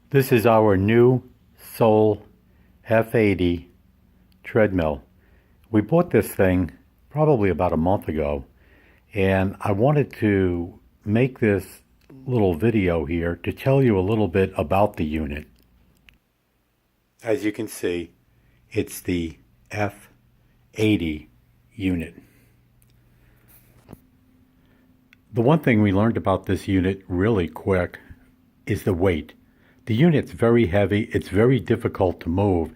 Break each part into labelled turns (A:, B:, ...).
A: This is our new Soul F80 treadmill. We bought this thing probably about a month ago, and I wanted to make this little video here to tell you a little bit about the unit. As you can see, it's the F80 unit. The one thing we learned about this unit really quick is the weight. The unit's very heavy, it's very difficult to move,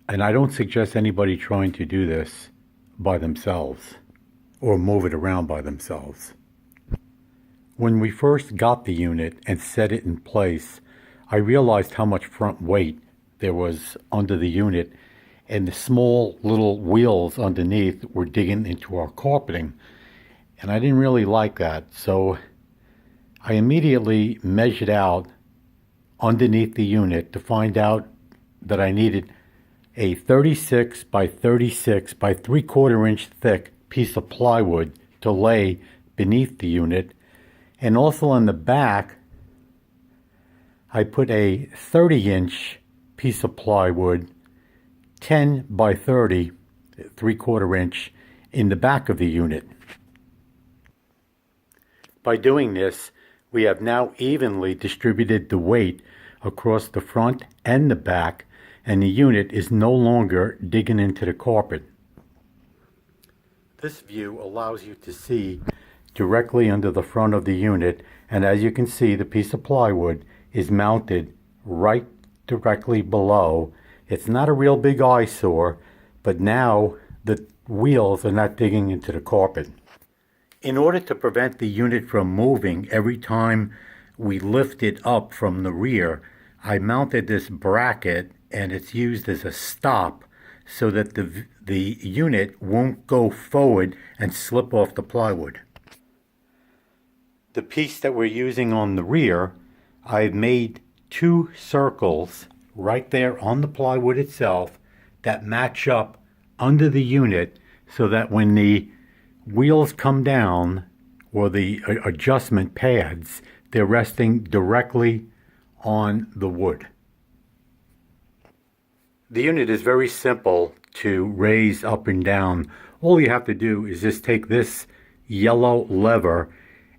A: and I don't suggest anybody trying to do this by themselves or move it around by themselves. When we first got the unit and set it in place, I realized how much front weight there was under the unit, and the small little wheels underneath were digging into our carpeting, and I didn't really like that, so I immediately measured out underneath the unit to find out that I needed a 36 by 36 by 3/4 inch thick piece of plywood to lay beneath the unit. And also on the back, I put a 30-inch piece of plywood, 10 by 30, 3/4 inch, in the back of the unit. By doing this, we have now evenly distributed the weight across the front and the back, and the unit is no longer digging into the carpet. This view allows you to see directly under the front of the unit, and as you can see, the piece of plywood is mounted right directly below. It's not a real big eyesore, but now the wheels are not digging into the carpet. In order to prevent the unit from moving every time we lift it up from the rear, I mounted this bracket, and it's used as a stop so that the unit won't go forward and slip off the plywood. The piece that we're using on the rear, I've made 2 circles right there on the plywood itself that match up under the unit so that when the wheels come down, or the adjustment pads, they're resting directly on the wood. The unit is very simple to raise up and down. All you have to do is just take this yellow lever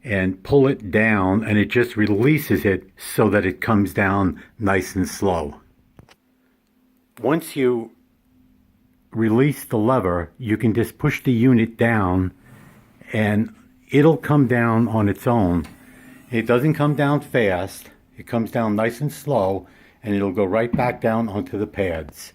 A: and pull it down, and it just releases it so that it comes down nice and slow. Once you release the lever, you can just push the unit down and it'll come down on its own. It doesn't come down fast, it comes down nice and slow, and it'll go right back down onto the pads.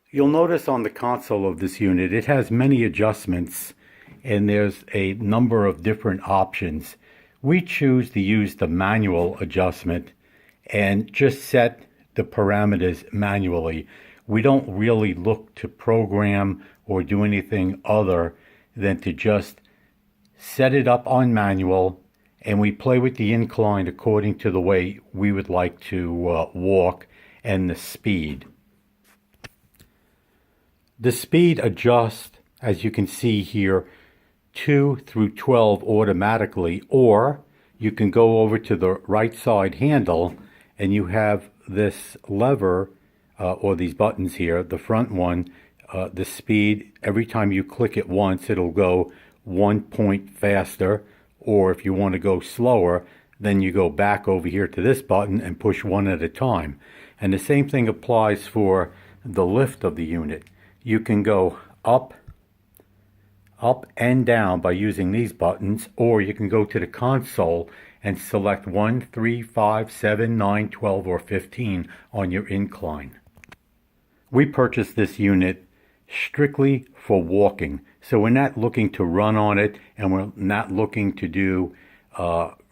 A: You'll notice on the console of this unit, it has many adjustments, and there's a number of different options. We choose to use the manual adjustment and just set the parameters manually. We don't really look to program or do anything other than to just set it up on manual, and we play with the incline according to the way we would like to walk and the speed. The speed adjusts, as you can see here, 2 through 12 automatically, or you can go over to the right side handle and you have this lever or these buttons here. The front one, the speed, every time you click it once, it'll go 1 point faster, or if you want to go slower, then you go back over here to this button and push one at a time. And the same thing applies for the lift of the unit. You can go up and down by using these buttons, or you can go to the console and select 1, 3, 5, 7, 9, 12, or 15 on your incline. We purchased this unit strictly for walking, so we're not looking to run on it, and we're not looking to do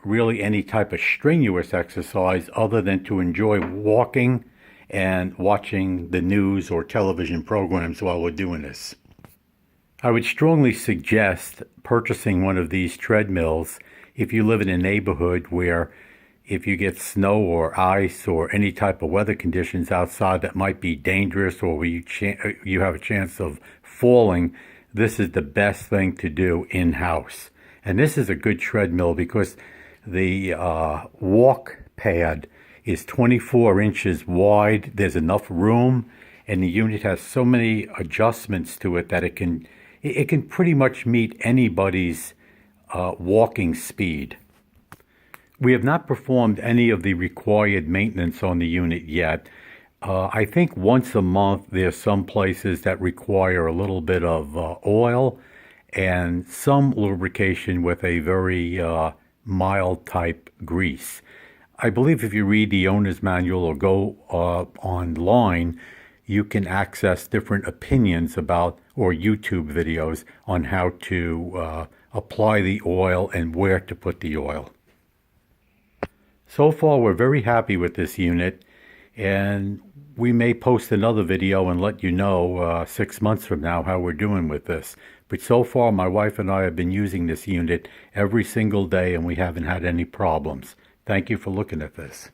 A: really any type of strenuous exercise other than to enjoy walking and watching the news or television programs while we're doing this. I would strongly suggest purchasing one of these treadmills if you live in a neighborhood where if you get snow or ice or any type of weather conditions outside that might be dangerous, or where you have a chance of falling, this is the best thing to do in-house. And this is a good treadmill because the walk pad is 24 inches wide. There's enough room, and the unit has so many adjustments to it that it can pretty much meet anybody's walking speed. We have not performed any of the required maintenance on the unit yet. I think once a month there's some places that require a little bit of oil and some lubrication with a very mild type grease. I believe if you read the owner's manual or go online, you can access different opinions about, or YouTube videos on how to apply the oil and where to put the oil. So far, we're very happy with this unit, and we may post another video and let you know 6 months from now how we're doing with this. But so far, my wife and I have been using this unit every single day, and we haven't had any problems. Thank you for looking at this.